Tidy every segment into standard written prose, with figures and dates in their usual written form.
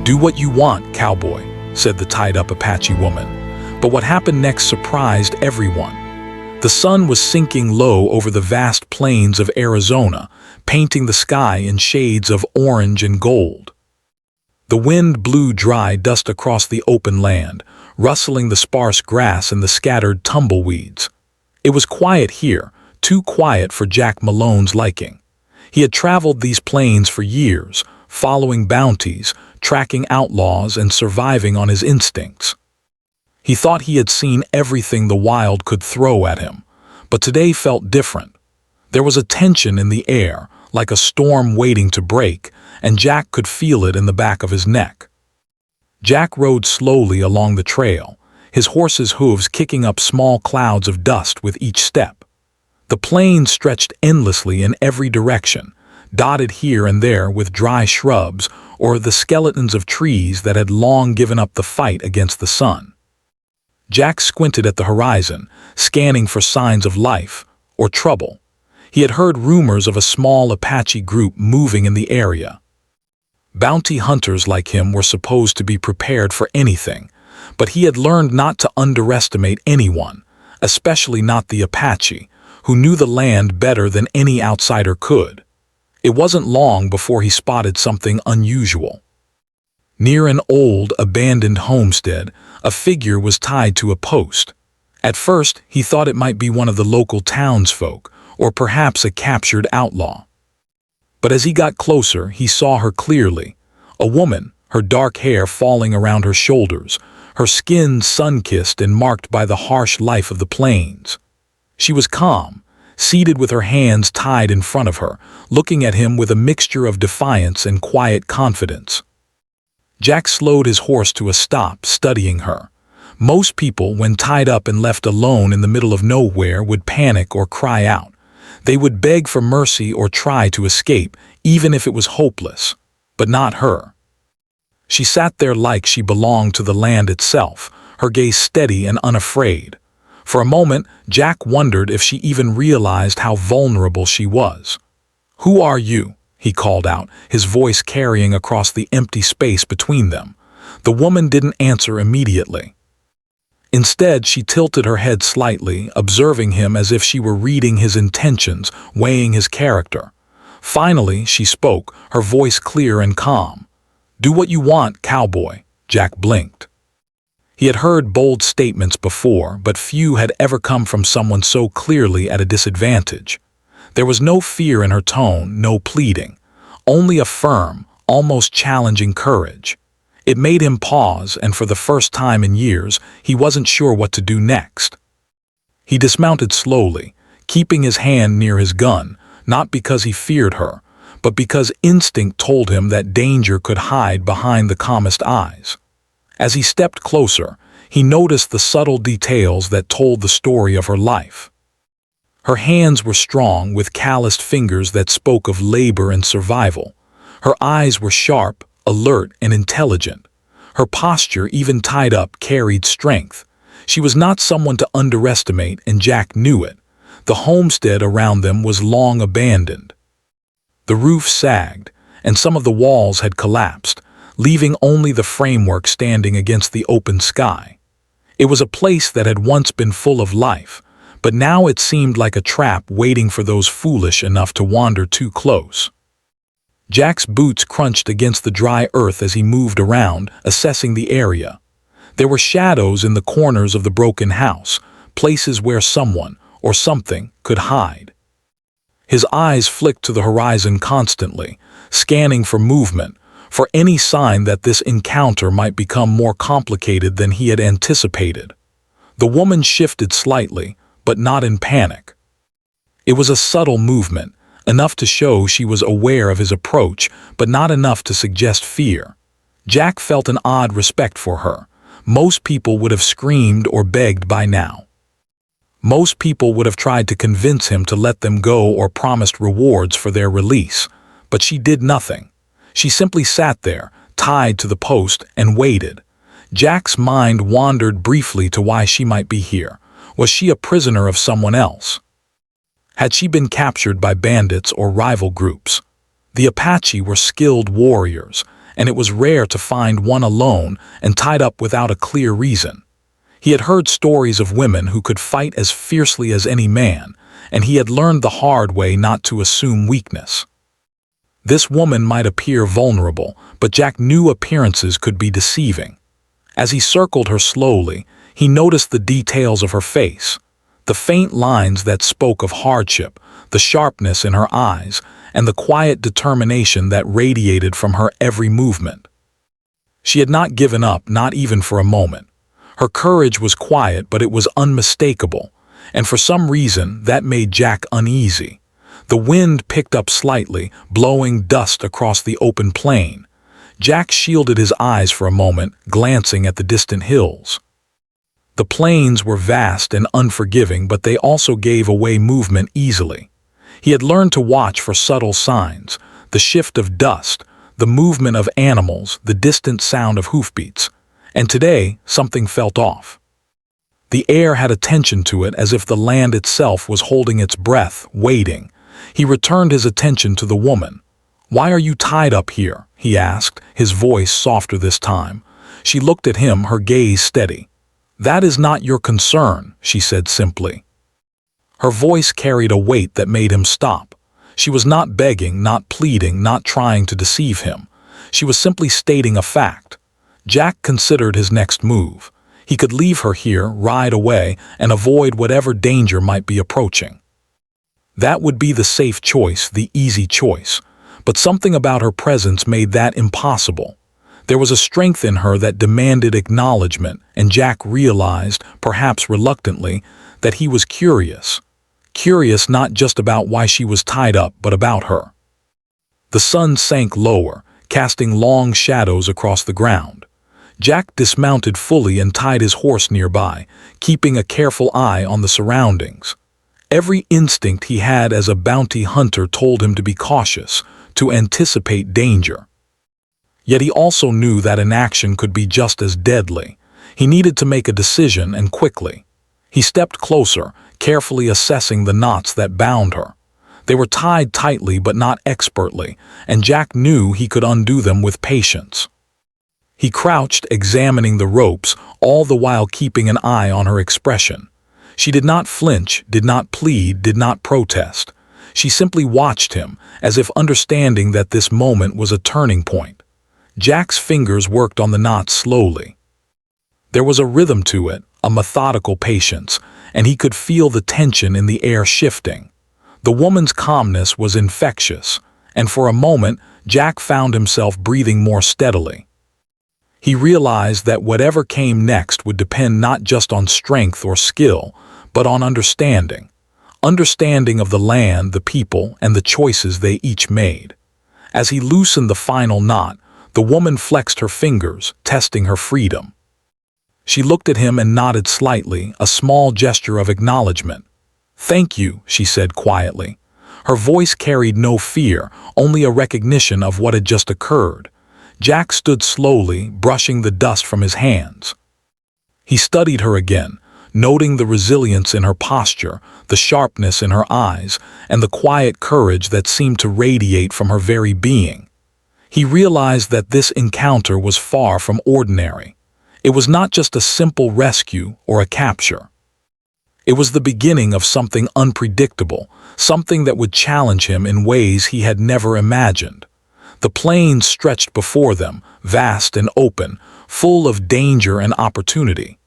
"Do what you want, cowboy," said the tied-up Apache woman. But what happened next surprised everyone. The sun was sinking low over the vast plains of Arizona, painting the sky in shades of orange and gold. The wind blew dry dust across the open land, rustling the sparse grass and the scattered tumbleweeds. It was quiet here, too quiet for Jack Malone's liking. He had traveled these plains for years, following bounties, tracking outlaws, and surviving on his instincts. He thought he had seen everything the wild could throw at him, but today felt different. There was a tension in the air, like a storm waiting to break, and Jack could feel it in the back of his neck. Jack rode slowly along the trail, his horse's hooves kicking up small clouds of dust with each step. The plains stretched endlessly in every direction, dotted here and there with dry shrubs or the skeletons of trees that had long given up the fight against the sun. Jack squinted at the horizon, scanning for signs of life or trouble. He had heard rumors of a small Apache group moving in the area. Bounty hunters like him were supposed to be prepared for anything, but he had learned not to underestimate anyone, especially not the Apache, who knew the land better than any outsider could. It wasn't long before he spotted something unusual. Near an old, abandoned homestead, a figure was tied to a post. At first, he thought it might be one of the local townsfolk, or perhaps a captured outlaw. But as he got closer, he saw her clearly. A woman, her dark hair falling around her shoulders, her skin sun-kissed and marked by the harsh life of the plains. She was calm, seated with her hands tied in front of her, looking at him with a mixture of defiance and quiet confidence. Jack slowed his horse to a stop, studying her. Most people, when tied up and left alone in the middle of nowhere, would panic or cry out. They would beg for mercy or try to escape, even if it was hopeless. But not her. She sat there like she belonged to the land itself, her gaze steady and unafraid. For a moment, Jack wondered if she even realized how vulnerable she was. "Who are you?" he called out, his voice carrying across the empty space between them. The woman didn't answer immediately. Instead, she tilted her head slightly, observing him as if she were reading his intentions, weighing his character. Finally, she spoke, her voice clear and calm. "Do what you want, cowboy." Jack blinked. He had heard bold statements before, but few had ever come from someone so clearly at a disadvantage. There was no fear in her tone, no pleading, only a firm, almost challenging courage. It made him pause, and for the first time in years, he wasn't sure what to do next. He dismounted slowly, keeping his hand near his gun, not because he feared her, but because instinct told him that danger could hide behind the calmest eyes. As he stepped closer, he noticed the subtle details that told the story of her life. Her hands were strong, with calloused fingers that spoke of labor and survival. Her eyes were sharp, alert, and intelligent. Her posture, even tied up, carried strength. She was not someone to underestimate, and Jack knew it. The homestead around them was long abandoned. The roof sagged, and some of the walls had collapsed, leaving only the framework standing against the open sky. It was a place that had once been full of life, but now it seemed like a trap waiting for those foolish enough to wander too close. Jack's boots crunched against the dry earth as he moved around, assessing the area. There were shadows in the corners of the broken house, places where someone or something could hide. His eyes flicked to the horizon constantly, scanning for movement, for any sign that this encounter might become more complicated than he had anticipated. The woman shifted slightly, but not in panic. It was a subtle movement, enough to show she was aware of his approach, but not enough to suggest fear. Jack felt an odd respect for her. Most people would have screamed or begged by now. Most people would have tried to convince him to let them go or promised rewards for their release, but she did nothing. She simply sat there, tied to the post, and waited. Jack's mind wandered briefly to why she might be here. Was she a prisoner of someone else? Had she been captured by bandits or rival groups? The Apache were skilled warriors, and it was rare to find one alone and tied up without a clear reason. He had heard stories of women who could fight as fiercely as any man, and he had learned the hard way not to assume weakness. This woman might appear vulnerable, but Jack knew appearances could be deceiving. As he circled her slowly, he noticed the details of her face, the faint lines that spoke of hardship, the sharpness in her eyes, and the quiet determination that radiated from her every movement. She had not given up, not even for a moment. Her courage was quiet, but it was unmistakable, and for some reason that made Jack uneasy. The wind picked up slightly, blowing dust across the open plain. Jack shielded his eyes for a moment, glancing at the distant hills. The plains were vast and unforgiving, but they also gave away movement easily. He had learned to watch for subtle signs, the shift of dust, the movement of animals, the distant sound of hoofbeats. And today, something felt off. The air had a tension to it, as if the land itself was holding its breath, waiting. He returned his attention to the woman. "Why are you tied up here?" he asked, his voice softer this time. She looked at him, her gaze steady. "That is not your concern," she said simply. Her voice carried a weight that made him stop. She was not begging, not pleading, not trying to deceive him. She was simply stating a fact. Jack considered his next move. He could leave her here, ride away, and avoid whatever danger might be approaching. That would be the safe choice, the easy choice. But something about her presence made that impossible. There was a strength in her that demanded acknowledgement, and Jack realized, perhaps reluctantly, that he was curious. Curious not just about why she was tied up, but about her. The sun sank lower, casting long shadows across the ground. Jack dismounted fully and tied his horse nearby, keeping a careful eye on the surroundings. Every instinct he had as a bounty hunter told him to be cautious, to anticipate danger. Yet he also knew that inaction could be just as deadly. He needed to make a decision, and quickly. He stepped closer, carefully assessing the knots that bound her. They were tied tightly but not expertly, and Jack knew he could undo them with patience. He crouched, examining the ropes, all the while keeping an eye on her expression. She did not flinch, did not plead, did not protest. She simply watched him, as if understanding that this moment was a turning point. Jack's fingers worked on the knot slowly. There was a rhythm to it, a methodical patience, and he could feel the tension in the air shifting. The woman's calmness was infectious, and for a moment, Jack found himself breathing more steadily. He realized that whatever came next would depend not just on strength or skill, but on understanding. Understanding of the land, the people, and the choices they each made. As he loosened the final knot, the woman flexed her fingers, testing her freedom. She looked at him and nodded slightly, a small gesture of acknowledgement. "Thank you," she said quietly. Her voice carried no fear, only a recognition of what had just occurred. Jack stood slowly, brushing the dust from his hands. He studied her again, noting the resilience in her posture, the sharpness in her eyes, and the quiet courage that seemed to radiate from her very being. He realized that this encounter was far from ordinary. It was not just a simple rescue or a capture. It was the beginning of something unpredictable, something that would challenge him in ways he had never imagined. The plains stretched before them, vast and open, full of danger and opportunity.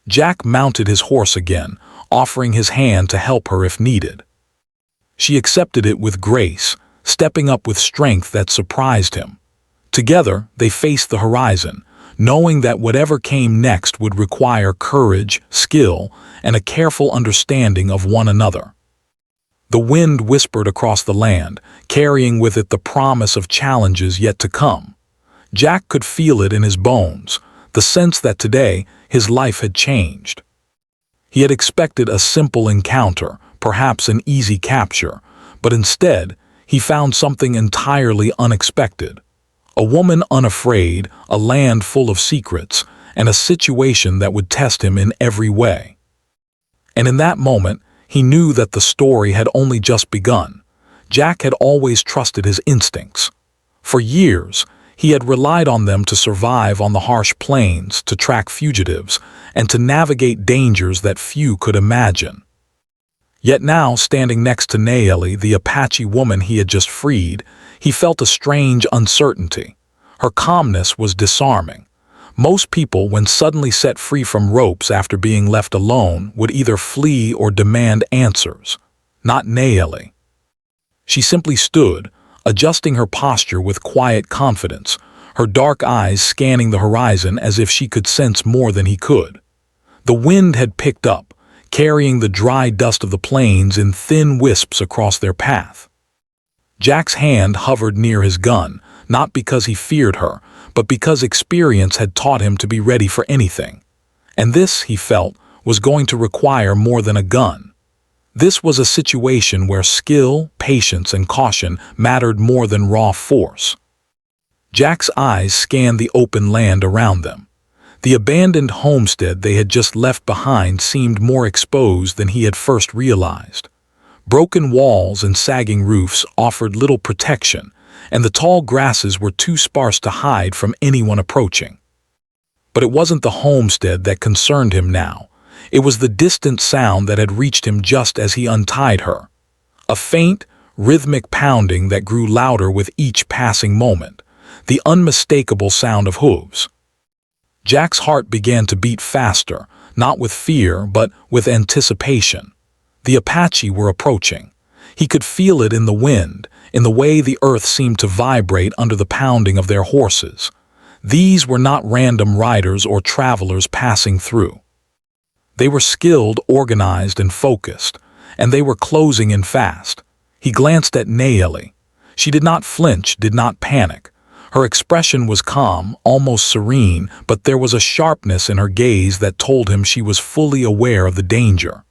Jack mounted his horse again, offering his hand to help her if needed. She accepted it with grace, stepping up with strength that surprised him. Together, they faced the horizon, knowing that whatever came next would require courage, skill, and a careful understanding of one another. The wind whispered across the land, carrying with it the promise of challenges yet to come. Jack could feel it in his bones, the sense that today his life had changed. He had expected a simple encounter, perhaps an easy capture, but instead he found something entirely unexpected. A woman unafraid, a land full of secrets, and a situation that would test him in every way. And in that moment, he knew that the story had only just begun. Jack had always trusted his instincts. For years, He had relied on them to survive on the harsh plains, to track fugitives, and to navigate dangers that few could imagine. Yet now, standing next to Nayeli, the Apache woman he had just freed, he felt a strange uncertainty. Her calmness was disarming. Most people, when suddenly set free from ropes after being left alone, would either flee or demand answers. Not Nayeli. She simply stood, adjusting her posture with quiet confidence, her dark eyes scanning the horizon as if she could sense more than he could. The wind had picked up, carrying the dry dust of the plains in thin wisps across their path. Jack's hand hovered near his gun, not because he feared her, but because experience had taught him to be ready for anything. And this, he felt, was going to require more than a gun. This was a situation where skill, patience, and caution mattered more than raw force. Jack's eyes scanned the open land around them. The abandoned homestead they had just left behind seemed more exposed than he had first realized. Broken walls and sagging roofs offered little protection, and the tall grasses were too sparse to hide from anyone approaching. But it wasn't the homestead that concerned him now. It was the distant sound that had reached him just as he untied her. A faint, rhythmic pounding that grew louder with each passing moment, the unmistakable sound of hooves. Jack's heart began to beat faster, not with fear, but with anticipation. The Apache were approaching. He could feel it in the wind, in the way the earth seemed to vibrate under the pounding of their horses. These were not random riders or travelers passing through. They were skilled, organized, and focused, and they were closing in fast. He glanced at Nayeli. She did not flinch, did not panic. Her expression was calm, almost serene, but there was a sharpness in her gaze that told him she was fully aware of the danger.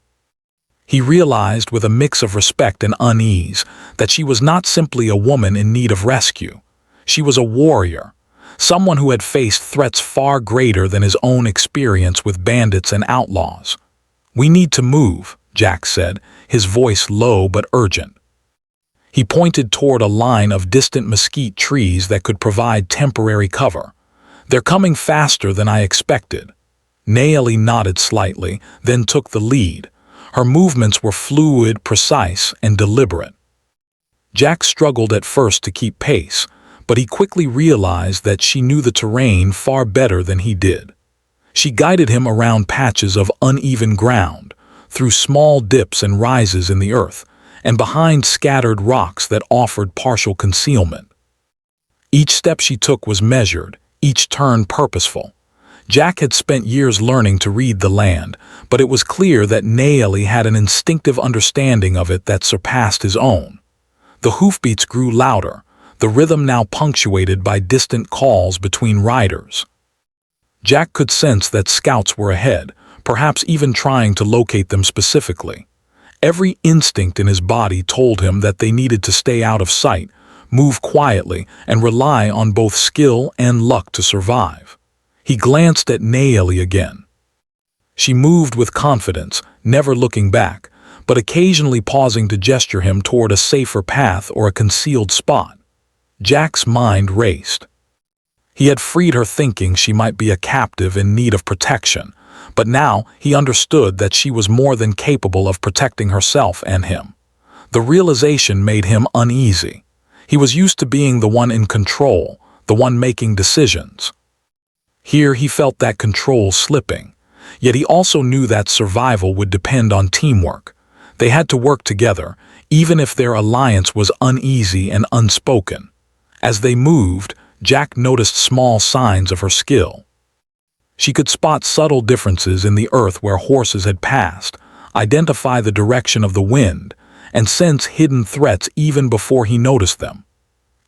He realized with a mix of respect and unease that she was not simply a woman in need of rescue. She was a warrior, someone who had faced threats far greater than his own experience with bandits and outlaws. "We need to move," Jack said, his voice low but urgent. He pointed toward a line of distant mesquite trees that could provide temporary cover. "They're coming faster than I expected." Nayeli nodded slightly, then took the lead. Her movements were fluid, precise, and deliberate. Jack struggled at first to keep pace, but he quickly realized that she knew the terrain far better than he did. She guided him around patches of uneven ground, through small dips and rises in the earth, and behind scattered rocks that offered partial concealment. Each step she took was measured, each turn purposeful. Jack had spent years learning to read the land, but it was clear that Nayeli had an instinctive understanding of it that surpassed his own. The hoofbeats grew louder, the rhythm now punctuated by distant calls between riders. Jack could sense that scouts were ahead, perhaps even trying to locate them specifically. Every instinct in his body told him that they needed to stay out of sight, move quietly, and rely on both skill and luck to survive. He glanced at Nayeli again. She moved with confidence, never looking back, but occasionally pausing to gesture him toward a safer path or a concealed spot. Jack's mind raced. He had freed her thinking she might be a captive in need of protection, but now he understood that she was more than capable of protecting herself and him. The realization made him uneasy. He was used to being the one in control, the one making decisions. Here he felt that control slipping, yet he also knew that survival would depend on teamwork. They had to work together, even if their alliance was uneasy and unspoken. As they moved, Jack noticed small signs of her skill. She could spot subtle differences in the earth where horses had passed, identify the direction of the wind, and sense hidden threats even before he noticed them.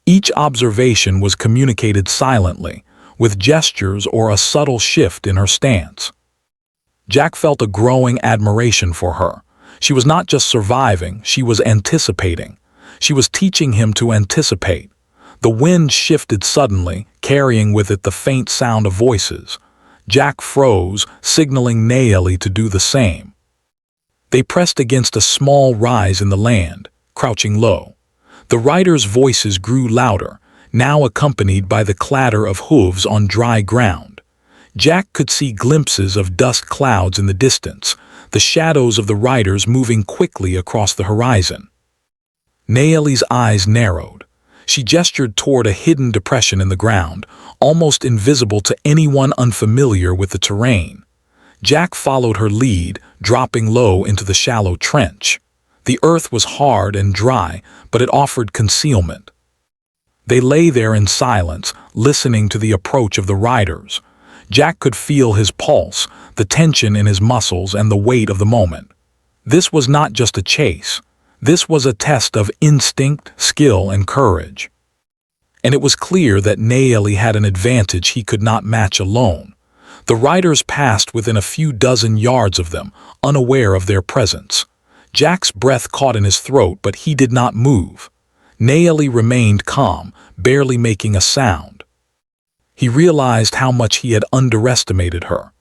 Each observation was communicated silently, with gestures or a subtle shift in her stance. Jack felt a growing admiration for her. She was not just surviving, she was anticipating. She was teaching him to anticipate. The wind shifted suddenly, carrying with it the faint sound of voices. Jack froze, signaling Nayeli to do the same. They pressed against a small rise in the land, crouching low. The riders' voices grew louder, now accompanied by the clatter of hooves on dry ground. Jack could see glimpses of dust clouds in the distance, the shadows of the riders moving quickly across the horizon. Naeli's eyes narrowed. She gestured toward a hidden depression in the ground, almost invisible to anyone unfamiliar with the terrain. Jack followed her lead, dropping low into the shallow trench. The earth was hard and dry, but it offered concealment. They lay there in silence, listening to the approach of the riders. Jack could feel his pulse, the tension in his muscles, and the weight of the moment. This was not just a chase. This was a test of instinct, skill, and courage. And it was clear that Naeli had an advantage he could not match alone. The riders passed within a few dozen yards of them, unaware of their presence. Jack's breath caught in his throat, but he did not move. Naeli remained calm, barely making a sound. He realized how much he had underestimated her.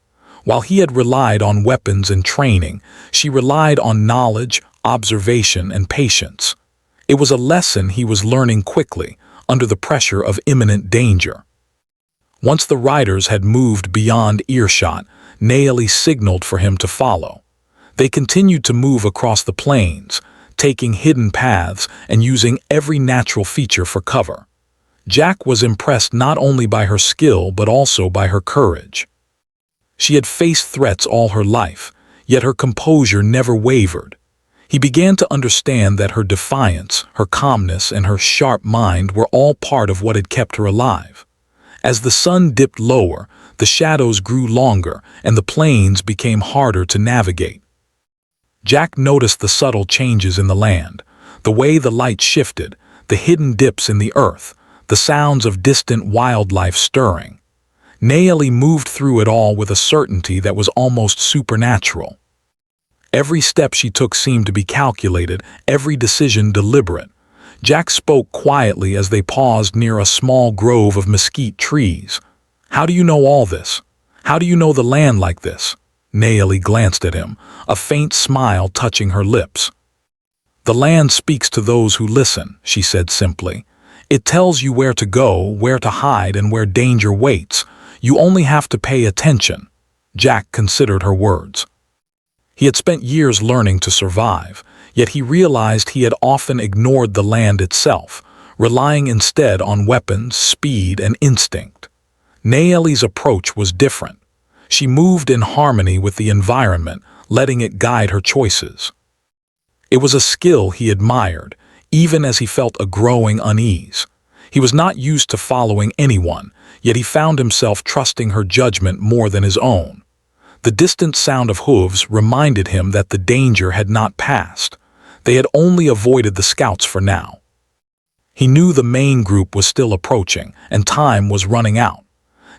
While he had relied on weapons and training, she relied on knowledge, observation, and patience. It was a lesson he was learning quickly, under the pressure of imminent danger. Once the riders had moved beyond earshot, Naeli signaled for him to follow. They continued to move across the plains, taking hidden paths and using every natural feature for cover. Jack was impressed not only by her skill but also by her courage. She had faced threats all her life, yet her composure never wavered. He began to understand that her defiance, her calmness, and her sharp mind were all part of what had kept her alive. As the sun dipped lower, the shadows grew longer and the plains became harder to navigate. Jack noticed the subtle changes in the land, the way the light shifted, the hidden dips in the earth, the sounds of distant wildlife stirring. Naeli moved through it all with a certainty that was almost supernatural. Every step she took seemed to be calculated, every decision deliberate. Jack spoke quietly as they paused near a small grove of mesquite trees. "How do you know all this? How do you know the land like this?" Naeli glanced at him, a faint smile touching her lips. "The land speaks to those who listen," she said simply. "It tells you where to go, where to hide, and where danger waits. You only have to pay attention." Jack considered her words. He had spent years learning to survive, yet he realized he had often ignored the land itself, relying instead on weapons, speed, and instinct. Naeli's approach was different. She moved in harmony with the environment, letting it guide her choices. It was a skill he admired, even as he felt a growing unease. He was not used to following anyone, yet he found himself trusting her judgment more than his own. The distant sound of hooves reminded him that the danger had not passed. They had only avoided the scouts for now. He knew the main group was still approaching, and time was running out.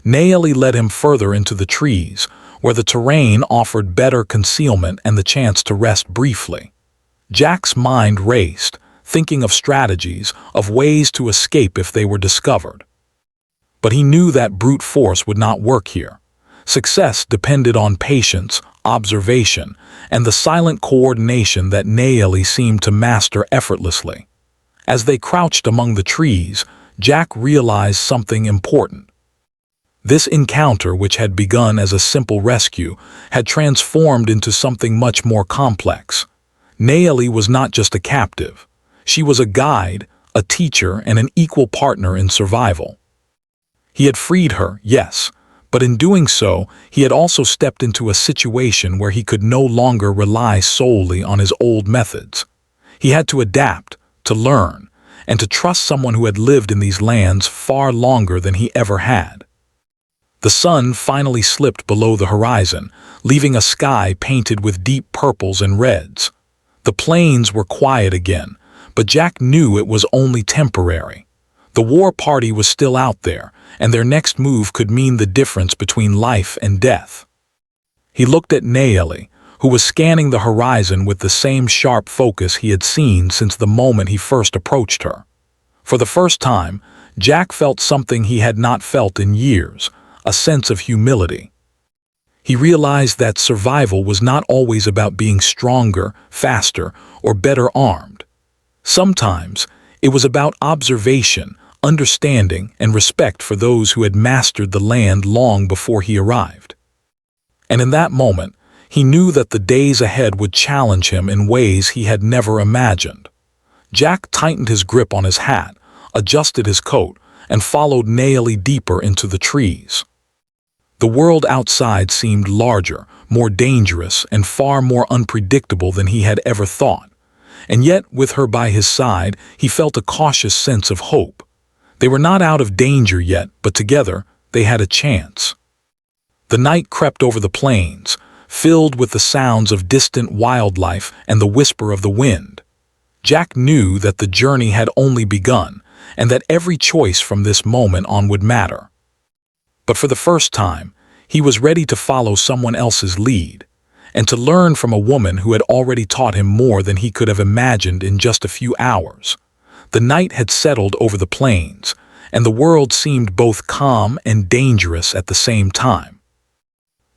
Naeli led him further into the trees, where the terrain offered better concealment and the chance to rest briefly. Jack's mind raced, thinking of strategies, of ways to escape if they were discovered. But he knew that brute force would not work here. Success depended on patience, observation, and the silent coordination that Naeli seemed to master effortlessly. As they crouched among the trees, Jack realized something important. This encounter, which had begun as a simple rescue, had transformed into something much more complex. Naeli was not just a captive. She was a guide, a teacher, and an equal partner in survival. He had freed her, yes, but in doing so, he had also stepped into a situation where he could no longer rely solely on his old methods. He had to adapt, to learn, and to trust someone who had lived in these lands far longer than he ever had. The sun finally slipped below the horizon, leaving a sky painted with deep purples and reds. The plains were quiet again, but Jack knew it was only temporary. The war party was still out there, and their next move could mean the difference between life and death. He looked at Naeli, who was scanning the horizon with the same sharp focus he had seen since the moment he first approached her. For the first time, Jack felt something he had not felt in years, a sense of humility. He realized that survival was not always about being stronger, faster, or better armed. Sometimes, it was about observation, understanding, and respect for those who had mastered the land long before he arrived. And in that moment, he knew that the days ahead would challenge him in ways he had never imagined. Jack tightened his grip on his hat, adjusted his coat, and followed Naily deeper into the trees. The world outside seemed larger, more dangerous, and far more unpredictable than he had ever thought. And yet, with her by his side, he felt a cautious sense of hope. They were not out of danger yet, but together, they had a chance. The night crept over the plains, filled with the sounds of distant wildlife and the whisper of the wind. Jack knew that the journey had only begun, and that every choice from this moment on would matter. But for the first time, he was ready to follow someone else's lead, and to learn from a woman who had already taught him more than he could have imagined in just a few hours. The night had settled over the plains, and the world seemed both calm and dangerous at the same time.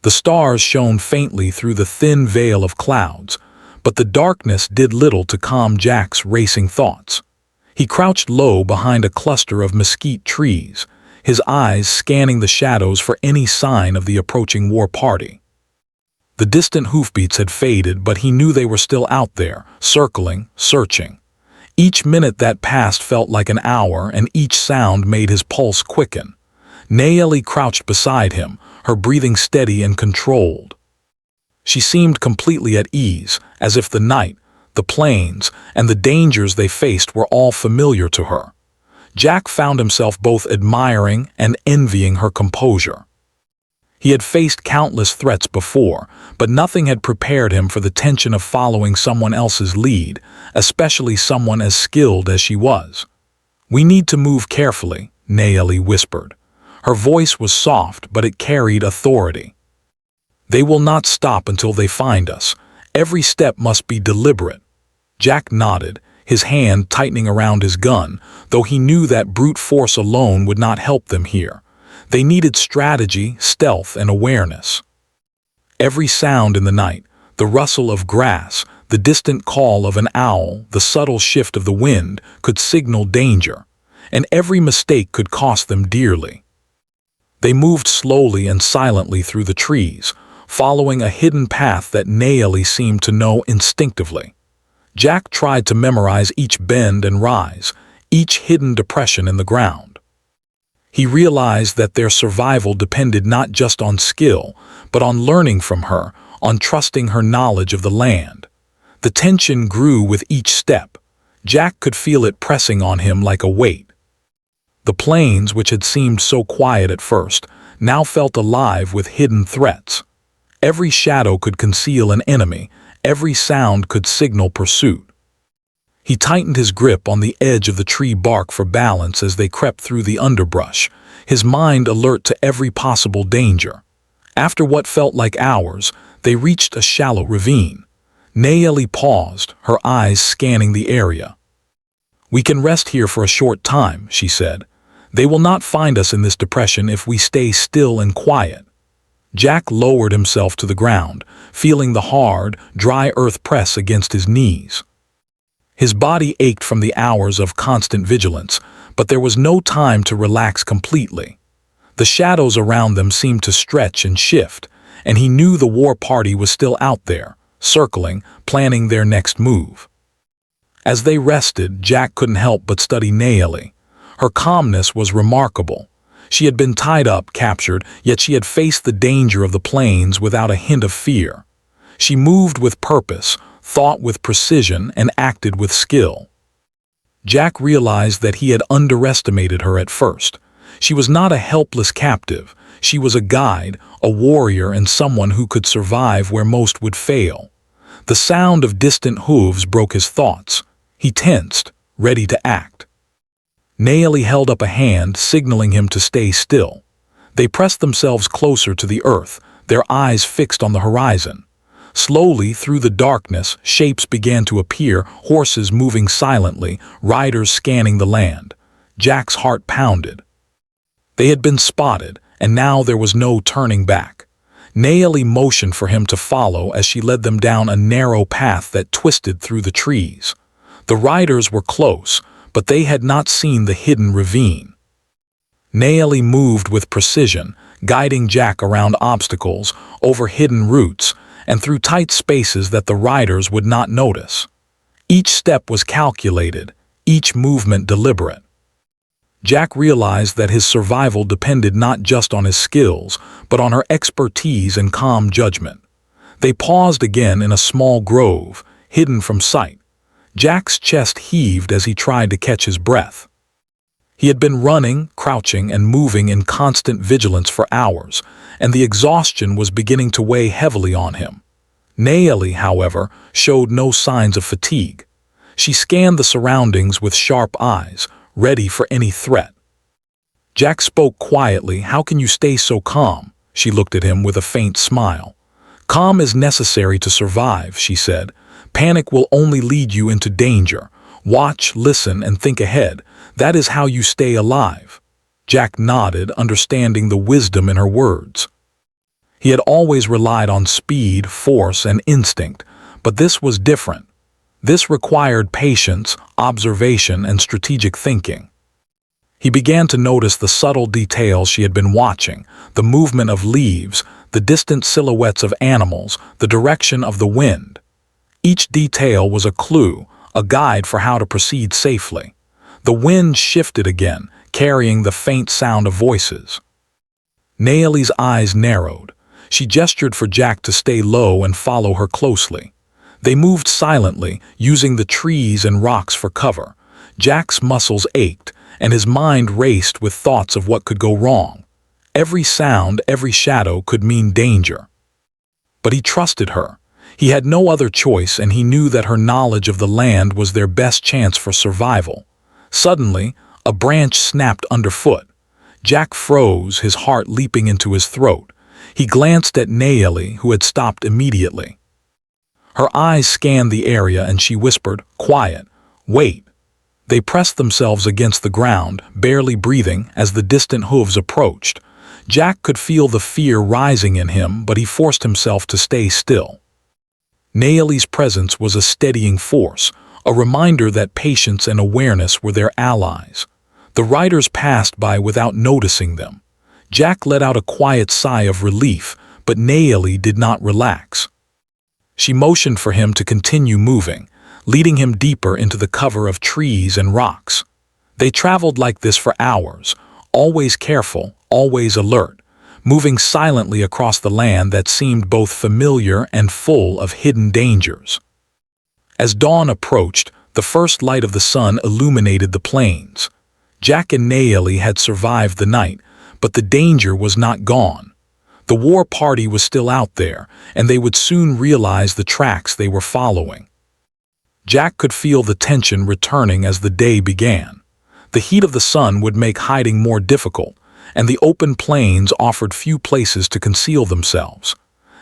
The stars shone faintly through the thin veil of clouds, but the darkness did little to calm Jack's racing thoughts. He crouched low behind a cluster of mesquite trees, his eyes scanning the shadows for any sign of the approaching war party. The distant hoofbeats had faded, but he knew they were still out there, circling, searching. Each minute that passed felt like an hour, and each sound made his pulse quicken. Naily crouched beside him, her breathing steady and controlled. She seemed completely at ease, as if the night, the plains, and the dangers they faced were all familiar to her. Jack found himself both admiring and envying her composure. He had faced countless threats before, but nothing had prepared him for the tension of following someone else's lead, especially someone as skilled as she was. "We need to move carefully," Naily whispered. Her voice was soft, but it carried authority. "They will not stop until they find us. Every step must be deliberate." Jack nodded, his hand tightening around his gun, though he knew that brute force alone would not help them here. They needed strategy, stealth, and awareness. Every sound in the night, the rustle of grass, the distant call of an owl, the subtle shift of the wind, could signal danger, and every mistake could cost them dearly. They moved slowly and silently through the trees, following a hidden path that Naily seemed to know instinctively. Jack tried to memorize each bend and rise, each hidden depression in the ground. He realized that their survival depended not just on skill, but on learning from her, on trusting her knowledge of the land. The tension grew with each step. Jack could feel it pressing on him like a weight. The plains, which had seemed so quiet at first, now felt alive with hidden threats. Every shadow could conceal an enemy, every sound could signal pursuit. He tightened his grip on the edge of the tree bark for balance as they crept through the underbrush, his mind alert to every possible danger. After what felt like hours, they reached a shallow ravine. Naily paused, her eyes scanning the area. "We can rest here for a short time," she said. "They will not find us in this depression if we stay still and quiet." Jack lowered himself to the ground, feeling the hard, dry earth press against his knees. His body ached from the hours of constant vigilance, but there was no time to relax completely. The shadows around them seemed to stretch and shift, and he knew the war party was still out there, circling, planning their next move. As they rested, Jack couldn't help but study Naily. Her calmness was remarkable. She had been tied up, captured, yet she had faced the danger of the plains without a hint of fear. She moved with purpose, thought with precision, and acted with skill. Jack realized that he had underestimated her at first. She was not a helpless captive. She was a guide, a warrior, and someone who could survive where most would fail. The sound of distant hooves broke his thoughts. He tensed, ready to act. Naily held up a hand, signaling him to stay still. They pressed themselves closer to the earth, their eyes fixed on the horizon. Slowly, through the darkness, shapes began to appear, horses moving silently, riders scanning the land. Jack's heart pounded. They had been spotted, and now there was no turning back. Naily motioned for him to follow as she led them down a narrow path that twisted through the trees. The riders were close, but they had not seen the hidden ravine. Naeli moved with precision, guiding Jack around obstacles, over hidden routes, and through tight spaces that the riders would not notice. Each step was calculated, each movement deliberate. Jack realized that his survival depended not just on his skills, but on her expertise and calm judgment. They paused again in a small grove, hidden from sight. Jack's chest heaved as he tried to catch his breath. He had been running, crouching, and moving in constant vigilance for hours, and the exhaustion was beginning to weigh heavily on him. Naeli, however, showed no signs of fatigue. She scanned the surroundings with sharp eyes, ready for any threat. Jack spoke quietly. "How can you stay so calm?" She looked at him with a faint smile. "Calm is necessary to survive," she said. "Panic will only lead you into danger. Watch, listen, and think ahead. That is how you stay alive." Jack nodded, understanding the wisdom in her words. He had always relied on speed, force, and instinct, but this was different. This required patience, observation, and strategic thinking. He began to notice the subtle details she had been watching, the movement of leaves, the distant silhouettes of animals, the direction of the wind. Each detail was a clue, a guide for how to proceed safely. The wind shifted again, carrying the faint sound of voices. Naeli's eyes narrowed. She gestured for Jack to stay low and follow her closely. They moved silently, using the trees and rocks for cover. Jack's muscles ached, and his mind raced with thoughts of what could go wrong. Every sound, every shadow could mean danger. But he trusted her. He had no other choice, and he knew that her knowledge of the land was their best chance for survival. Suddenly, a branch snapped underfoot. Jack froze, his heart leaping into his throat. He glanced at Naeli, who had stopped immediately. Her eyes scanned the area and she whispered, "Quiet, wait." They pressed themselves against the ground, barely breathing, as the distant hooves approached. Jack could feel the fear rising in him, but he forced himself to stay still. Naeli's presence was a steadying force, a reminder that patience and awareness were their allies. The riders passed by without noticing them. Jack let out a quiet sigh of relief, but Naeli did not relax. She motioned for him to continue moving, leading him deeper into the cover of trees and rocks. They traveled like this for hours, always careful, always alert, moving silently across the land that seemed both familiar and full of hidden dangers. As dawn approached, the first light of the sun illuminated the plains. Jack and Naeli had survived the night, but the danger was not gone. The war party was still out there, and they would soon realize the tracks they were following. Jack could feel the tension returning as the day began. The heat of the sun would make hiding more difficult, and the open plains offered few places to conceal themselves.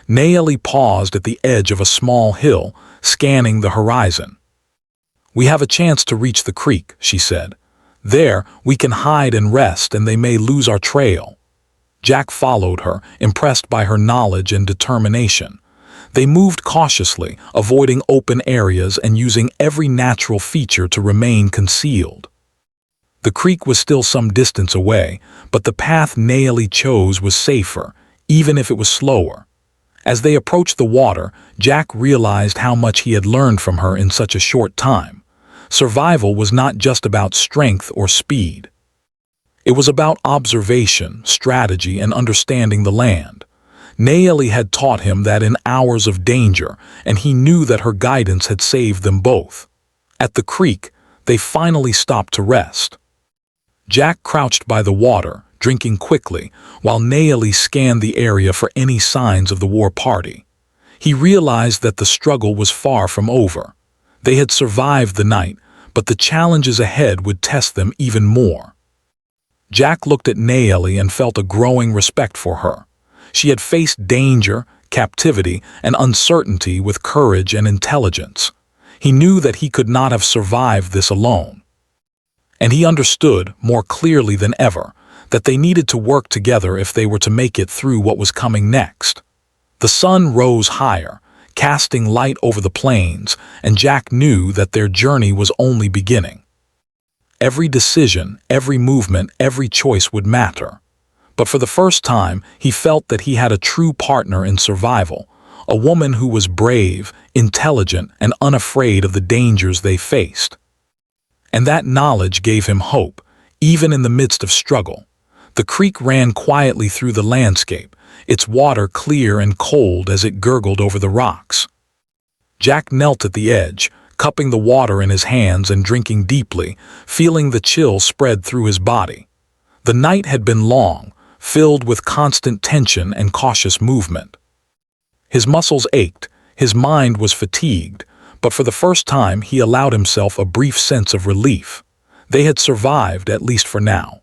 Naeli paused at the edge of a small hill, scanning the horizon. "We have a chance to reach the creek," she said. "There, we can hide and rest, and they may lose our trail." Jack followed her, impressed by her knowledge and determination. They moved cautiously, avoiding open areas and using every natural feature to remain concealed. The creek was still some distance away, but the path Naeli chose was safer, even if it was slower. As they approached the water, Jack realized how much he had learned from her in such a short time. Survival was not just about strength or speed. It was about observation, strategy, and understanding the land. Naeli had taught him that in hours of danger, and he knew that her guidance had saved them both. At the creek, they finally stopped to rest. Jack crouched by the water, drinking quickly, while Naeli scanned the area for any signs of the war party. He realized that the struggle was far from over. They had survived the night, but the challenges ahead would test them even more. Jack looked at Naeli and felt a growing respect for her. She had faced danger, captivity, and uncertainty with courage and intelligence. He knew that he could not have survived this alone. And he understood, more clearly than ever, that they needed to work together if they were to make it through what was coming next. The sun rose higher, casting light over the plains, and Jack knew that their journey was only beginning. Every decision, every movement, every choice would matter. But for the first time, he felt that he had a true partner in survival, a woman who was brave, intelligent, and unafraid of the dangers they faced. And that knowledge gave him hope, even in the midst of struggle. The creek ran quietly through the landscape, its water clear and cold as it gurgled over the rocks. Jack knelt at the edge, cupping the water in his hands and drinking deeply, feeling the chill spread through his body. The night had been long, filled with constant tension and cautious movement. His muscles ached, his mind was fatigued, but for the first time he allowed himself a brief sense of relief. They had survived, at least for now.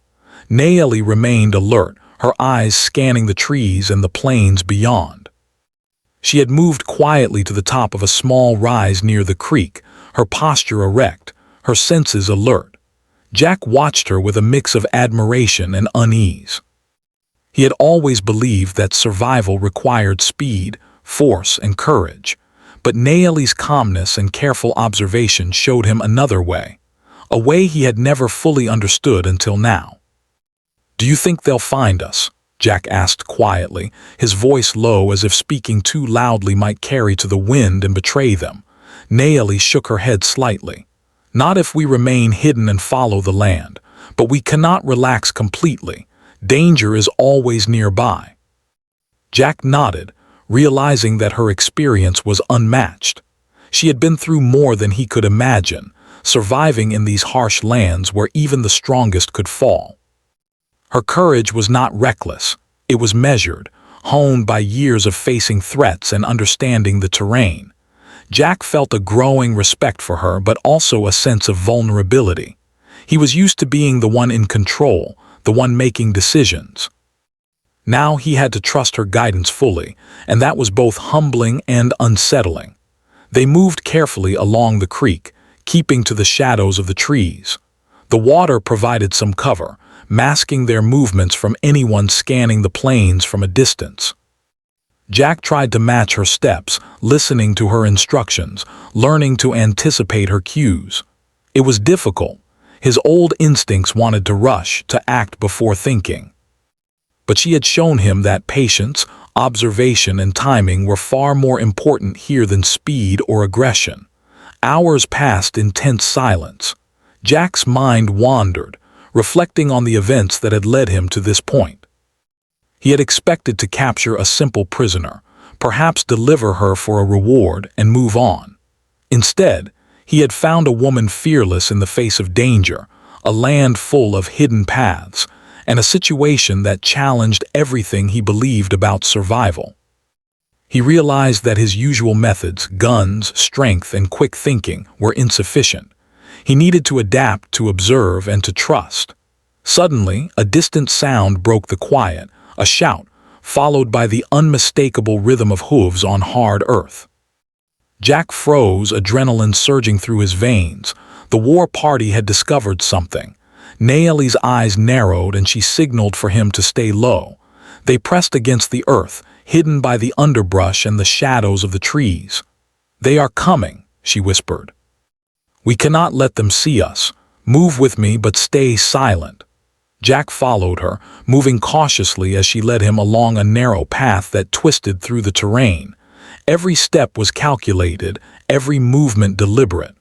Nayeli remained alert, her eyes scanning the trees and the plains beyond. She had moved quietly to the top of a small rise near the creek, her posture erect, her senses alert. Jack watched her with a mix of admiration and unease. He had always believed that survival required speed, force, and courage, but Nayeli's calmness and careful observation showed him another way, a way he had never fully understood until now. "Do you think they'll find us?" Jack asked quietly, his voice low as if speaking too loudly might carry to the wind and betray them. Nayeli shook her head slightly. "Not if we remain hidden and follow the land, but we cannot relax completely. Danger is always nearby." Jack nodded, realizing that her experience was unmatched. She had been through more than he could imagine, surviving in these harsh lands where even the strongest could fall. Her courage was not reckless, it was measured, honed by years of facing threats and understanding the terrain. Jack felt a growing respect for her, but also a sense of vulnerability. He was used to being the one in control, the one making decisions. Now he had to trust her guidance fully, and that was both humbling and unsettling. They moved carefully along the creek, keeping to the shadows of the trees. The water provided some cover, masking their movements from anyone scanning the plains from a distance. Jack tried to match her steps, listening to her instructions, learning to anticipate her cues. It was difficult. His old instincts wanted to rush, to act before thinking. But she had shown him that patience, observation, and timing were far more important here than speed or aggression. Hours passed in tense silence. Jack's mind wandered, reflecting on the events that had led him to this point. He had expected to capture a simple prisoner, perhaps deliver her for a reward and move on. Instead, he had found a woman fearless in the face of danger, a land full of hidden paths, and a situation that challenged everything he believed about survival. He realized that his usual methods, guns, strength, and quick thinking, were insufficient. He needed to adapt, to observe, and to trust. Suddenly, a distant sound broke the quiet, a shout, followed by the unmistakable rhythm of hooves on hard earth. Jack froze, adrenaline surging through his veins. The war party had discovered something. Nayeli's eyes narrowed and she signaled for him to stay low. They pressed against the earth, hidden by the underbrush and the shadows of the trees. "They are coming," she whispered. "We cannot let them see us. Move with me, but stay silent." Jack followed her, moving cautiously as she led him along a narrow path that twisted through the terrain. Every step was calculated, every movement deliberate.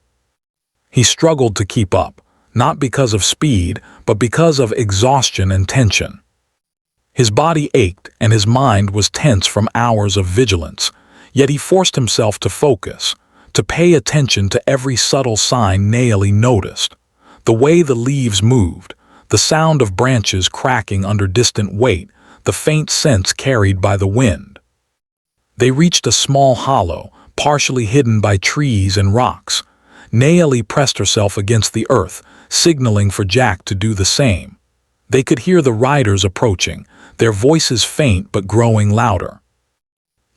He struggled to keep up, not because of speed, but because of exhaustion and tension. His body ached and his mind was tense from hours of vigilance, yet he forced himself to focus, to pay attention to every subtle sign Nayeli noticed. The way the leaves moved, the sound of branches cracking under distant weight, the faint scents carried by the wind. They reached a small hollow, partially hidden by trees and rocks. Nayeli pressed herself against the earth, signaling for Jack to do the same. They could hear the riders approaching, their voices faint but growing louder.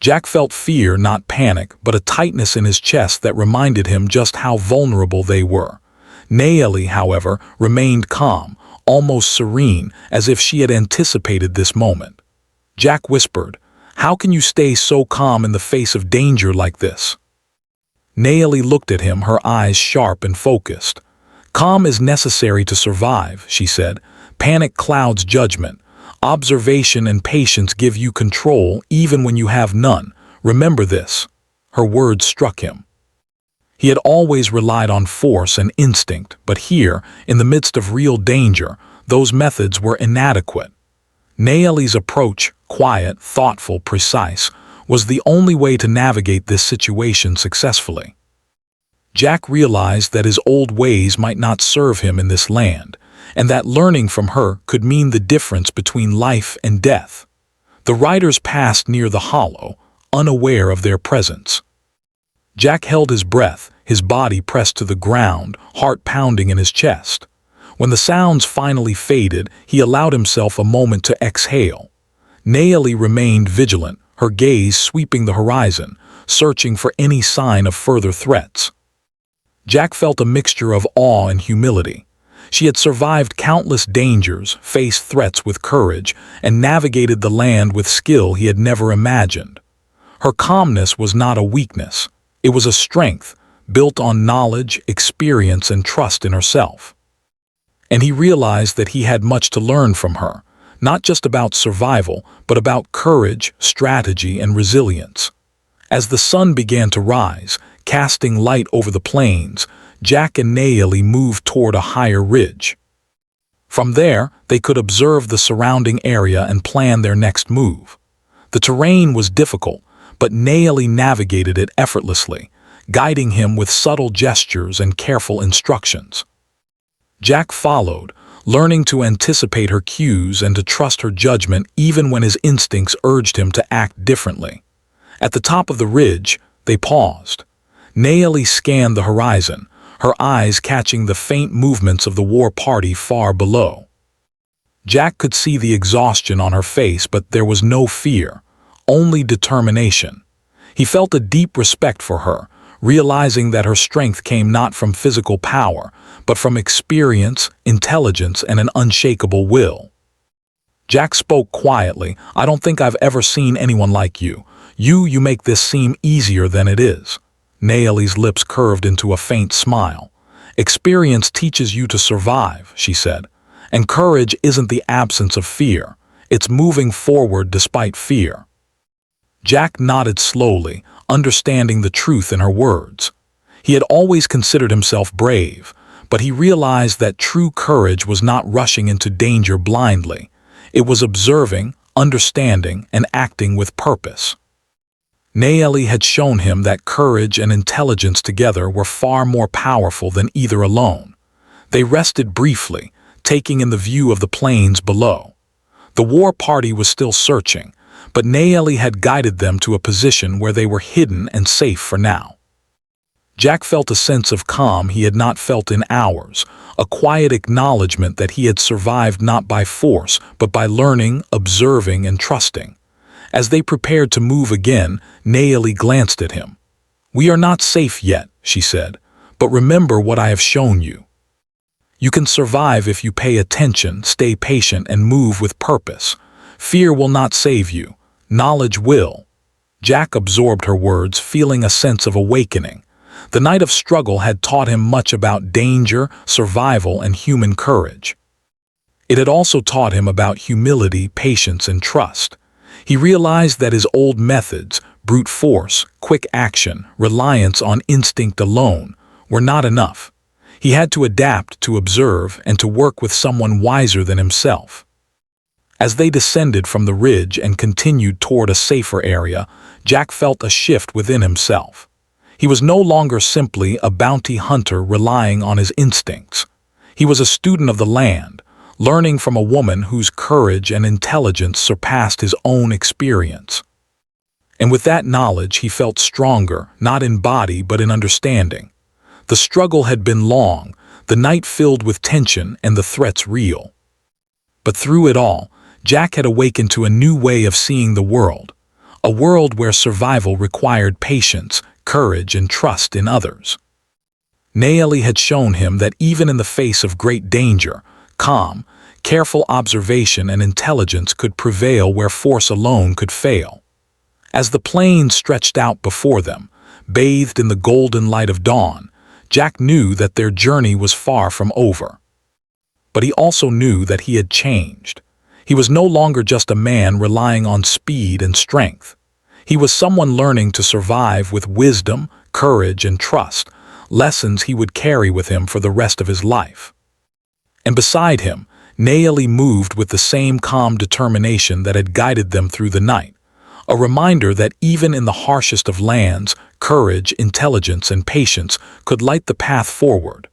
Jack felt fear, not panic, but a tightness in his chest that reminded him just how vulnerable they were. Nayeli, however, remained calm, almost serene, as if she had anticipated this moment. Jack whispered, "How can you stay so calm in the face of danger like this?" Nayeli looked at him, her eyes sharp and focused. Calm is necessary to survive, she said. Panic clouds judgment. Observation and patience give you control even when you have none. Remember this. Her words struck him. He had always relied on force and instinct, but here, in the midst of real danger, those methods were inadequate. Naomi's approach, quiet, thoughtful, precise, was the only way to navigate this situation successfully. Jack realized that his old ways might not serve him in this land, and that learning from her could mean the difference between life and death. The riders passed near the hollow, unaware of their presence. Jack held his breath, his body pressed to the ground, heart pounding in his chest. When the sounds finally faded, he allowed himself a moment to exhale. Naomi remained vigilant, her gaze sweeping the horizon, searching for any sign of further threats. Jack felt a mixture of awe and humility. She had survived countless dangers, faced threats with courage, and navigated the land with skill he had never imagined. Her calmness was not a weakness. It was a strength, built on knowledge, experience, and trust in herself. And he realized that he had much to learn from her, not just about survival, but about courage, strategy, and resilience. As the sun began to rise, casting light over the plains, Jack and Naomi moved toward a higher ridge. From there, they could observe the surrounding area and plan their next move. The terrain was difficult, but Naomi navigated it effortlessly, guiding him with subtle gestures and careful instructions. Jack followed, learning to anticipate her cues and to trust her judgment even when his instincts urged him to act differently. At the top of the ridge, they paused. Naomi scanned the horizon, her eyes catching the faint movements of the war party far below. Jack could see the exhaustion on her face, but there was no fear, only determination. He felt a deep respect for her, realizing that her strength came not from physical power, but from experience, intelligence, and an unshakable will. Jack spoke quietly. "I don't think I've ever seen anyone like you. You make this seem easier than it is." Naomi's lips curved into a faint smile. "Experience teaches you to survive," she said. "And courage isn't the absence of fear. It's moving forward despite fear." Jack nodded slowly, understanding the truth in her words. He had always considered himself brave, but he realized that true courage was not rushing into danger blindly. It was observing, understanding, and acting with purpose. Naomi had shown him that courage and intelligence together were far more powerful than either alone. They rested briefly, taking in the view of the plains below. The war party was still searching, but Naomi had guided them to a position where they were hidden and safe for now. Jack felt a sense of calm he had not felt in hours, a quiet acknowledgement that he had survived not by force, but by learning, observing, and trusting. As they prepared to move again, Naomi glanced at him. "We are not safe yet," she said, "but remember what I have shown you. You can survive if you pay attention, stay patient, and move with purpose. Fear will not save you. Knowledge will." Jack absorbed her words, feeling a sense of awakening. The night of struggle had taught him much about danger, survival, and human courage. It had also taught him about humility, patience, and trust. He realized that his old methods, brute force, quick action, reliance on instinct alone, were not enough. He had to adapt, to observe, and to work with someone wiser than himself. As they descended from the ridge and continued toward a safer area, Jack felt a shift within himself. He was no longer simply a bounty hunter relying on his instincts. He was a student of the land, learning from a woman whose courage and intelligence surpassed his own experience. And with that knowledge, he felt stronger, not in body but in understanding. The struggle had been long, the night filled with tension and the threats real. But through it all, Jack had awakened to a new way of seeing the world, a world where survival required patience, courage, and trust in others. Naomi had shown him that even in the face of great danger, calm, careful observation and intelligence could prevail where force alone could fail. As the plains stretched out before them, bathed in the golden light of dawn, Jack knew that their journey was far from over. But he also knew that he had changed. He was no longer just a man relying on speed and strength. He was someone learning to survive with wisdom, courage, and trust, lessons he would carry with him for the rest of his life. And beside him, Naeli moved with the same calm determination that had guided them through the night, a reminder that even in the harshest of lands, courage, intelligence, and patience could light the path forward.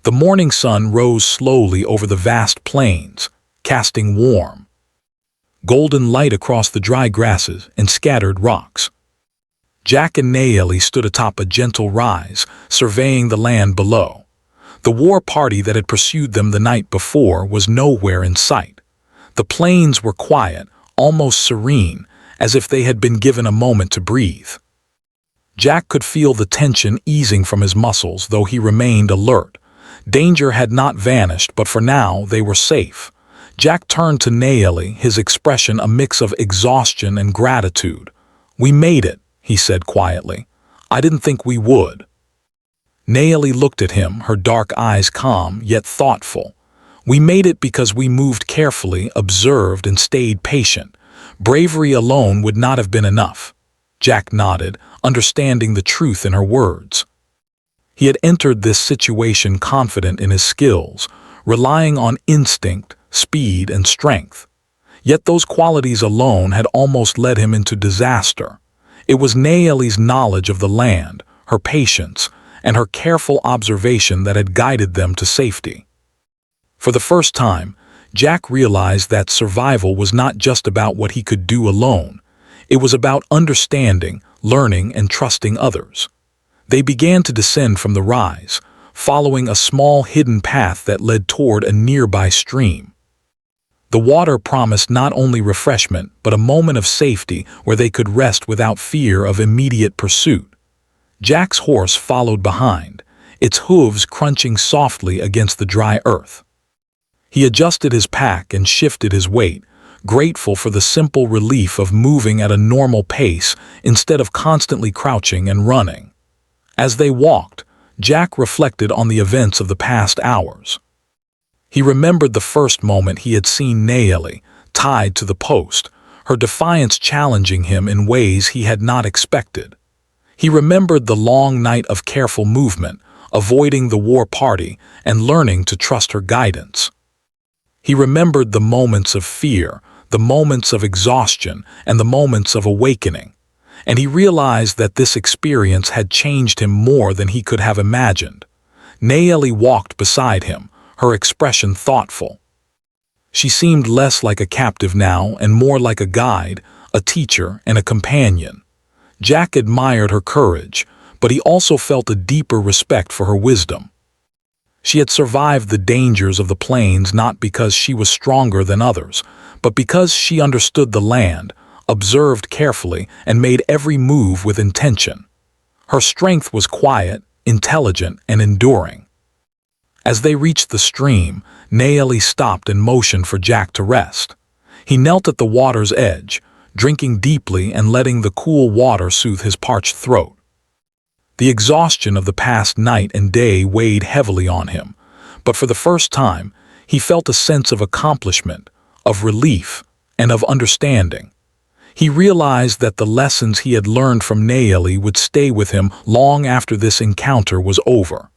The morning sun rose slowly over the vast plains, casting warm, golden light across the dry grasses and scattered rocks. Jack and Naeli stood atop a gentle rise, surveying the land below. The war party that had pursued them the night before was nowhere in sight. The plains were quiet, almost serene, as if they had been given a moment to breathe. Jack could feel the tension easing from his muscles, though he remained alert. Danger had not vanished, but for now they were safe. Jack turned to Naeli, his expression a mix of exhaustion and gratitude. "We made it," he said quietly. "I didn't think we would." Naeli looked at him, her dark eyes calm, yet thoughtful. "We made it because we moved carefully, observed, and stayed patient. Bravery alone would not have been enough." Jack nodded, understanding the truth in her words. He had entered this situation confident in his skills, relying on instinct, speed, and strength. Yet those qualities alone had almost led him into disaster. It was Naeli's knowledge of the land, her patience, and her careful observation that had guided them to safety. For the first time, Jack realized that survival was not just about what he could do alone. It was about understanding, learning, and trusting others. They began to descend from the rise, following a small hidden path that led toward a nearby stream. The water promised not only refreshment, but a moment of safety where they could rest without fear of immediate pursuit. Jack's horse followed behind, its hooves crunching softly against the dry earth. He adjusted his pack and shifted his weight, grateful for the simple relief of moving at a normal pace instead of constantly crouching and running. As they walked, Jack reflected on the events of the past hours. He remembered the first moment he had seen Naeli, tied to the post, her defiance challenging him in ways he had not expected. He remembered the long night of careful movement, avoiding the war party and learning to trust her guidance. He remembered the moments of fear, the moments of exhaustion, and the moments of awakening. And he realized that this experience had changed him more than he could have imagined. Naeli walked beside him, her expression thoughtful. She seemed less like a captive now and more like a guide, a teacher, and a companion. Jack admired her courage, but he also felt a deeper respect for her wisdom. She had survived the dangers of the plains not because she was stronger than others, but because she understood the land, observed carefully, and made every move with intention. Her strength was quiet, intelligent, and enduring. As they reached the stream, Naeli stopped and motioned for Jack to rest. He knelt at the water's edge, drinking deeply and letting the cool water soothe his parched throat. The exhaustion of the past night and day weighed heavily on him, but for the first time, he felt a sense of accomplishment, of relief, and of understanding. He realized that the lessons he had learned from Naeli would stay with him long after this encounter was over.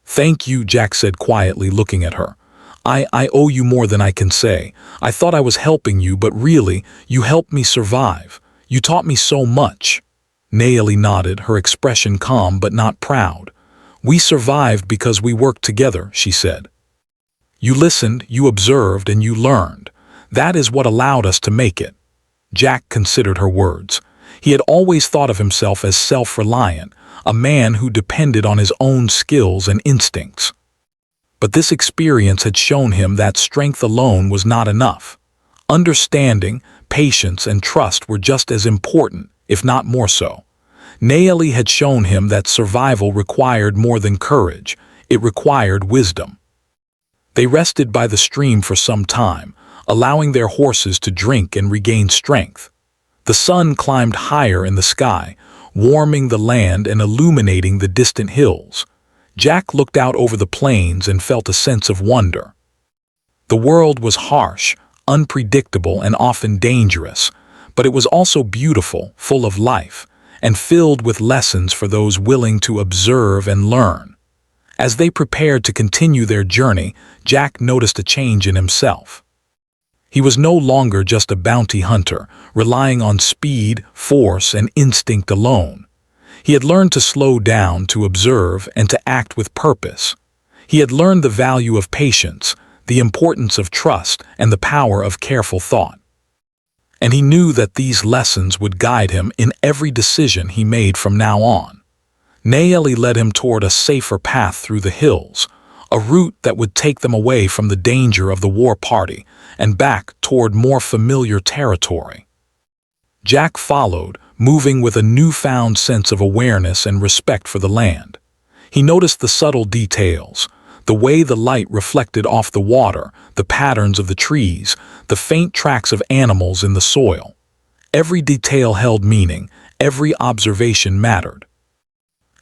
"Thank you," Jack said quietly, looking at her. I owe you more than I can say. I thought I was helping you, but really, you helped me survive. You taught me so much." Naeli nodded, her expression calm but not proud. "We survived because we worked together," she said. "You listened, you observed, and you learned. That is what allowed us to make it." Jack considered her words. He had always thought of himself as self-reliant, a man who depended on his own skills and instincts. But this experience had shown him that strength alone was not enough. Understanding, patience, and trust were just as important, if not more so. Naeli had shown him that survival required more than courage, it required wisdom. They rested by the stream for some time, allowing their horses to drink and regain strength. The sun climbed higher in the sky, warming the land and illuminating the distant hills. Jack looked out over the plains and felt a sense of wonder. The world was harsh, unpredictable, and often dangerous, but it was also beautiful, full of life, and filled with lessons for those willing to observe and learn. As they prepared to continue their journey, Jack noticed a change in himself. He was no longer just a bounty hunter, relying on speed, force, and instinct alone. He had learned to slow down, to observe, and to act with purpose. He had learned the value of patience, the importance of trust, and the power of careful thought. And he knew that these lessons would guide him in every decision he made from now on. Nayeli led him toward a safer path through the hills, a route that would take them away from the danger of the war party and back toward more familiar territory. Jack followed, moving with a newfound sense of awareness and respect for the land. He noticed the subtle details, the way the light reflected off the water, the patterns of the trees, the faint tracks of animals in the soil. Every detail held meaning, every observation mattered.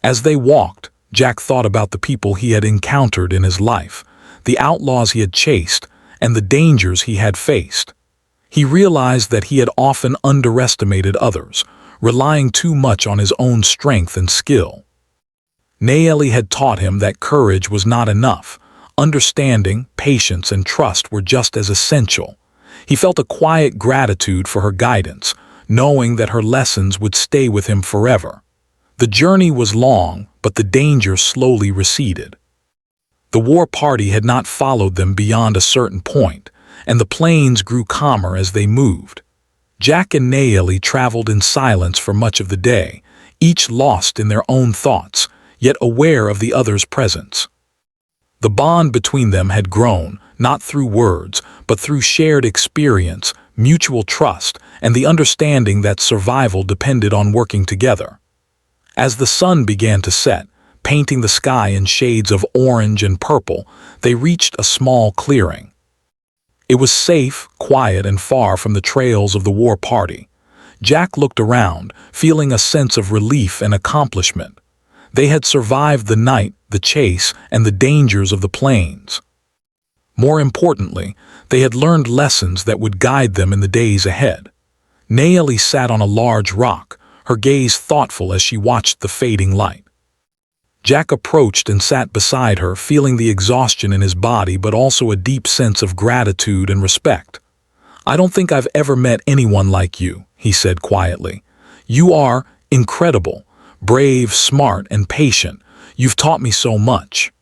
As they walked, Jack thought about the people he had encountered in his life, the outlaws he had chased, and the dangers he had faced. He realized that he had often underestimated others, relying too much on his own strength and skill. Nayeli had taught him that courage was not enough. Understanding, patience, and trust were just as essential. He felt a quiet gratitude for her guidance, knowing that her lessons would stay with him forever. The journey was long, but the danger slowly receded. The war party had not followed them beyond a certain point, and the plains grew calmer as they moved. Jack and Nayeli traveled in silence for much of the day, each lost in their own thoughts, yet aware of the other's presence. The bond between them had grown, not through words, but through shared experience, mutual trust, and the understanding that survival depended on working together. As the sun began to set, painting the sky in shades of orange and purple, they reached a small clearing. It was safe, quiet, and far from the trails of the war party. Jack looked around, feeling a sense of relief and accomplishment. They had survived the night, the chase, and the dangers of the plains. More importantly, they had learned lessons that would guide them in the days ahead. Nayeli sat on a large rock, her gaze thoughtful as she watched the fading light. Jack approached and sat beside her, feeling the exhaustion in his body but also a deep sense of gratitude and respect. "I don't think I've ever met anyone like you," he said quietly. "You are incredible, brave, smart, and patient. You've taught me so much."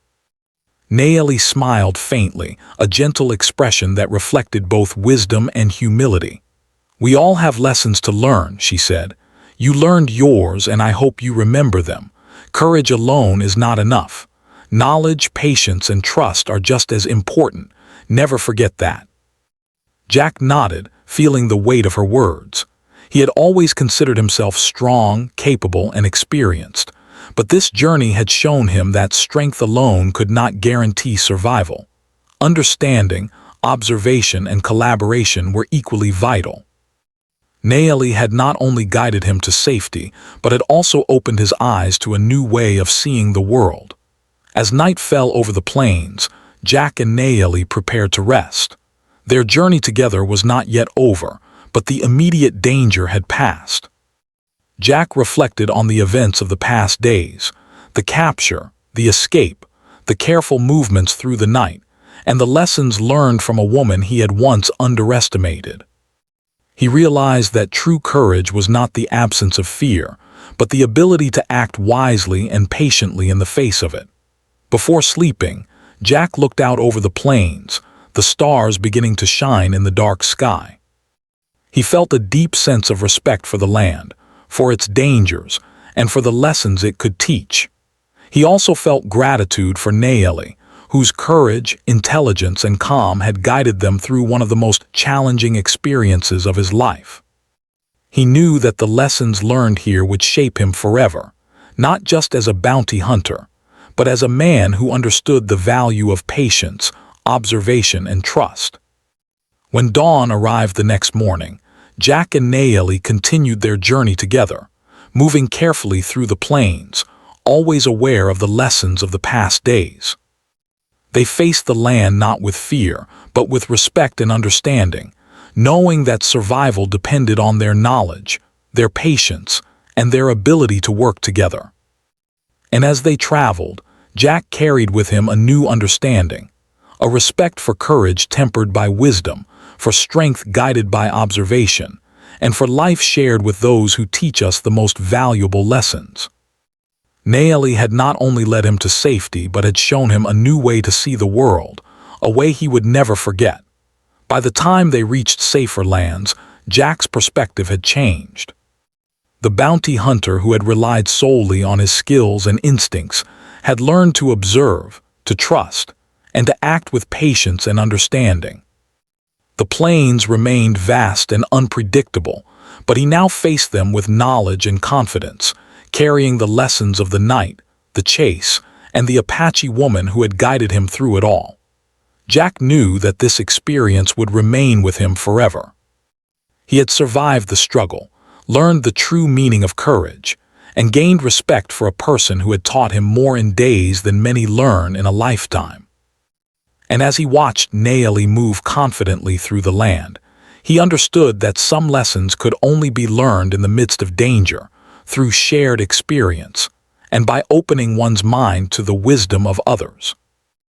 Nayeli smiled faintly, a gentle expression that reflected both wisdom and humility. "We all have lessons to learn," she said. "You learned yours, and I hope you remember them. Courage alone is not enough. Knowledge, patience, and trust are just as important. Never forget that." Jack nodded, feeling the weight of her words. He had always considered himself strong, capable, and experienced, but this journey had shown him that strength alone could not guarantee survival. Understanding, observation, and collaboration were equally vital. Nayeli had not only guided him to safety, but had also opened his eyes to a new way of seeing the world. As night fell over the plains, Jack and Nayeli prepared to rest. Their journey together was not yet over, but the immediate danger had passed. Jack reflected on the events of the past days, the capture, the escape, the careful movements through the night, and the lessons learned from a woman he had once underestimated. He realized that true courage was not the absence of fear, but the ability to act wisely and patiently in the face of it. Before sleeping, Jack looked out over the plains, the stars beginning to shine in the dark sky. He felt a deep sense of respect for the land, for its dangers, and for the lessons it could teach. He also felt gratitude for Nayeli, whose courage, intelligence, and calm had guided them through one of the most challenging experiences of his life. He knew that the lessons learned here would shape him forever, not just as a bounty hunter, but as a man who understood the value of patience, observation, and trust. When dawn arrived the next morning, Jack and Nayeli continued their journey together, moving carefully through the plains, always aware of the lessons of the past days. They faced the land not with fear, but with respect and understanding, knowing that survival depended on their knowledge, their patience, and their ability to work together. And as they traveled, Jack carried with him a new understanding, a respect for courage tempered by wisdom, for strength guided by observation, and for life shared with those who teach us the most valuable lessons. Naeli had not only led him to safety but had shown him a new way to see the world, a way he would never forget. By the time they reached safer lands, Jack's perspective had changed. The bounty hunter who had relied solely on his skills and instincts had learned to observe, to trust, and to act with patience and understanding. The plains remained vast and unpredictable, but he now faced them with knowledge and confidence, carrying the lessons of the night, the chase, and the Apache woman who had guided him through it all. Jack knew that this experience would remain with him forever. He had survived the struggle, learned the true meaning of courage, and gained respect for a person who had taught him more in days than many learn in a lifetime. And as he watched Naeli move confidently through the land, he understood that some lessons could only be learned in the midst of danger, through shared experience, and by opening one's mind to the wisdom of others.